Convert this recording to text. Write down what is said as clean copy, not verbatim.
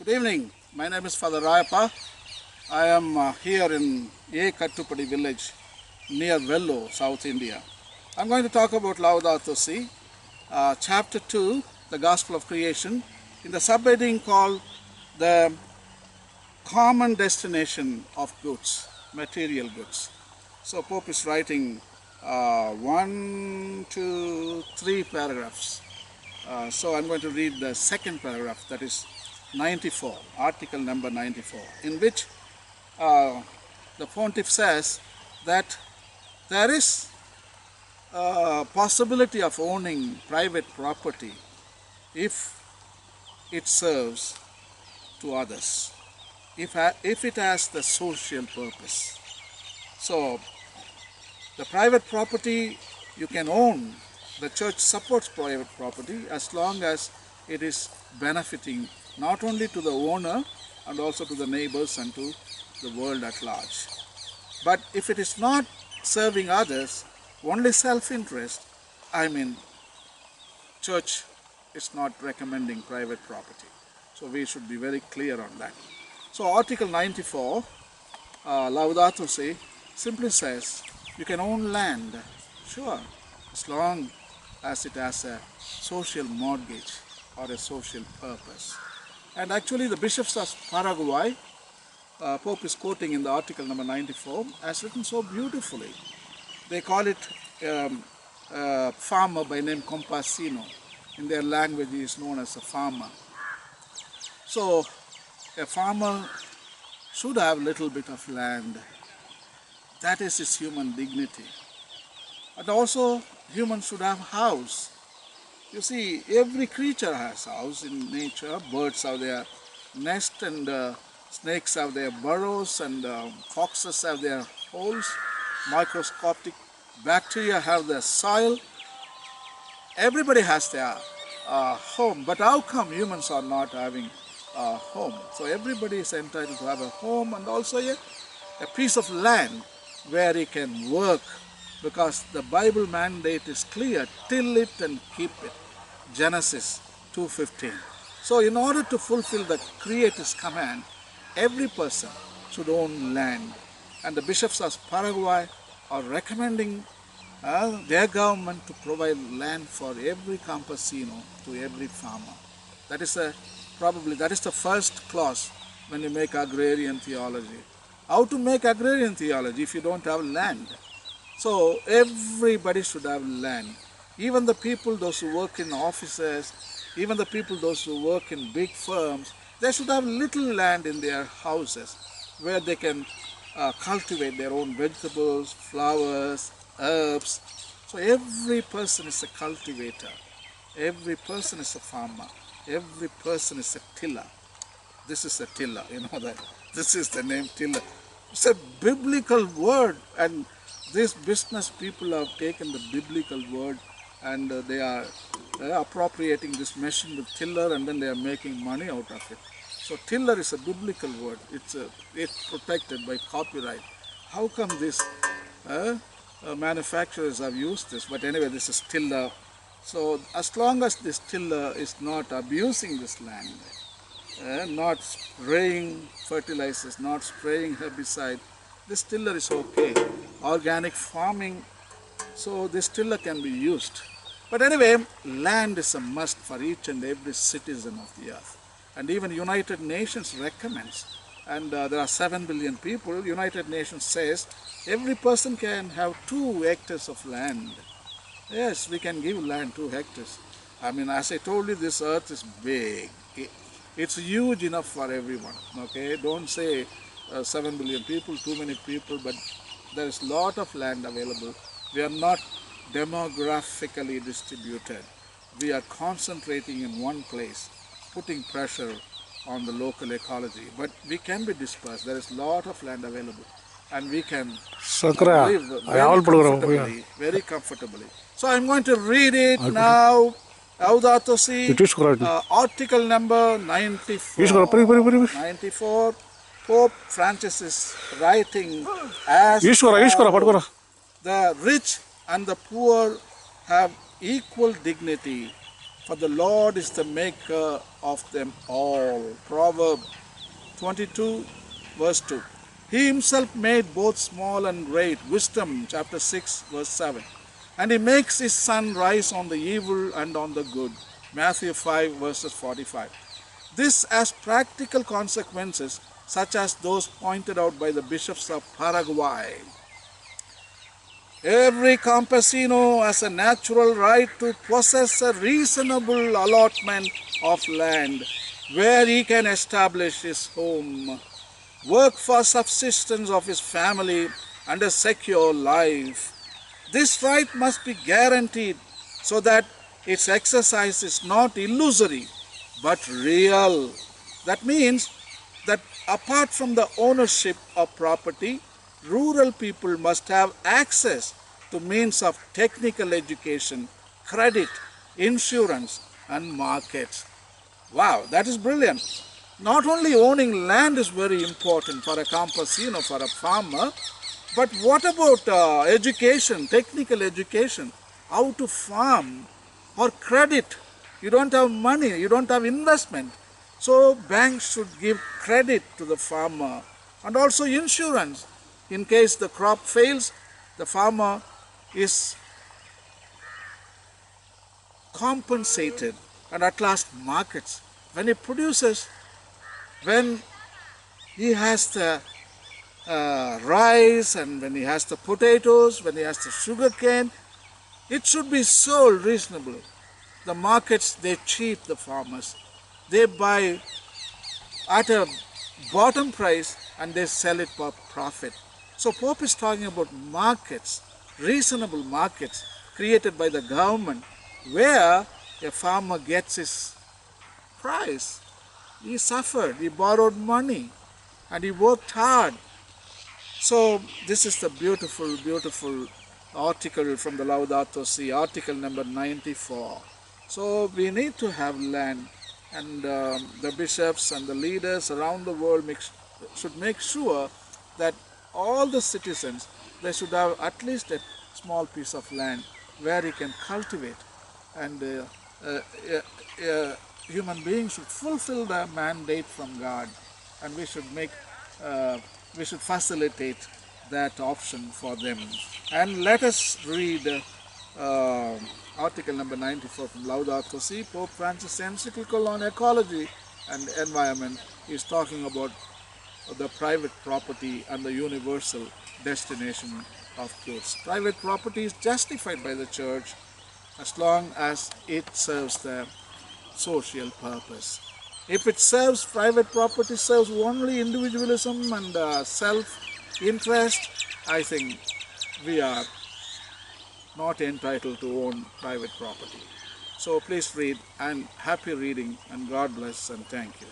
Good evening. My name is Father Rayappa. I am here in A. Kattupadi village near Vello, South India. I'm going to talk about Laudato Si, chapter 2, the Gospel of Creation, in the subheading called the common destination of goods, material goods. So Pope is writing 1, 2, 3 paragraphs. So I'm going to read the second paragraph, that is 94, article number 94, in which the pontiff says that there is a possibility of owning private property if it serves to others, if it has the social purpose. So the private property you can own. The church supports private property as long as it is benefiting not only to the owner and also to the neighbors and to the world at large. But if it is not serving others, only self-interest, church is not recommending private property. So we should be very clear on that. So Article 94, Laudato Si, simply says you can own land, sure, as long as it has a social mortgage or a social purpose. And actually the bishops of Paraguay, Pope is quoting in the article number 94, has written so beautifully. They call it a farmer by name Compasino. In their language he is known as a farmer. So a farmer should have a little bit of land. That is his human dignity. And also humans should have house. You see, every creature has house in nature. Birds have their nest, and snakes have their burrows, and foxes have their holes. Microscopic bacteria have their soil. Everybody has their home. But how come humans are not having a home? So everybody is entitled to have a home and also a piece of land where he can work, because the Bible mandate is clear: till it and keep it. Genesis 2:15. So in order to fulfill the Creator's command, every person should own land. And the bishops of Paraguay are recommending their government to provide land for every campesino, to every farmer. That is probably the first clause when you make agrarian theology. How to make agrarian theology if you don't have land? So everybody should have land. Even the people, those who work in offices, even the people, those who work in big firms, they should have little land in their houses where they can cultivate their own vegetables, flowers, herbs. So every person is a cultivator. Every person is a farmer. Every person is a tiller. This is a tiller, you know that. This is the name tiller. It's a biblical word, and these business people have taken the biblical word and they are appropriating this machine with tiller, and then they are making money out of it. So tiller is a biblical word. It's protected by copyright. How come these manufacturers have used this? But anyway, this is tiller. So as long as this tiller is not abusing this land, not spraying fertilizers, not spraying herbicide, this tiller is okay. Organic farming, so this tiller can be used. But anyway, land is a must for each and every citizen of the earth. And even United Nations recommends, and there are 7 billion people, United Nations says every person can have 2 hectares of land. Yes, we can give land 2 hectares. As I told you, this earth is big. It's huge enough for everyone. Okay, don't say 7 billion people, too many people, but there is a lot of land available. We are not demographically distributed. We are concentrating in one place, putting pressure on the local ecology. But we can be dispersed. There is a lot of land available, and we can live very comfortably. So I'm going to read it now. Laudato Si, article number 94. 94. Pope Francis is writing as the rich and the poor have equal dignity, for the Lord is the maker of them all. Proverb 22 verse 2. He himself made both small and great. Wisdom chapter 6 verse 7. And he makes his sun rise on the evil and on the good. Matthew 5 verses 45. This has practical consequences such as those pointed out by the bishops of Paraguay. Every campesino has a natural right to possess a reasonable allotment of land where he can establish his home, work for subsistence of his family and a secure life. This right must be guaranteed so that its exercise is not illusory but real. That means that apart from the ownership of property, rural people must have access to means of technical education, credit, insurance and markets. Wow, that is brilliant. Not only owning land is very important for a campesino, for a farmer, but what about education, technical education, how to farm or credit? You don't have money, you don't have investment. So banks should give credit to the farmer and also insurance. In case the crop fails, the farmer is compensated, and at last markets. When he produces, when he has the rice and when he has the potatoes, when he has the sugar cane, it should be sold reasonably. The markets, they cheat the farmers. They buy at a bottom price and they sell it for profit. So Pope is talking about markets, reasonable markets created by the government where a farmer gets his price. He suffered, he borrowed money and he worked hard. So this is the beautiful, beautiful article from the Laudato Si, article number 94. So we need to have land, and the bishops and the leaders around the world should make sure that all the citizens, they should have at least a small piece of land where he can cultivate, and human beings should fulfill the mandate from God, and we should facilitate that option for them. And let us read article number 94 from Laudato Si. Pope Francis' encyclical on ecology and environment is talking about the private property and the universal destination of goods. Private property is justified by the Church as long as it serves the social purpose. If it serves, private property serves only individualism and self-interest, I think we are not entitled to own private property. So please read, and happy reading, and God bless and thank you.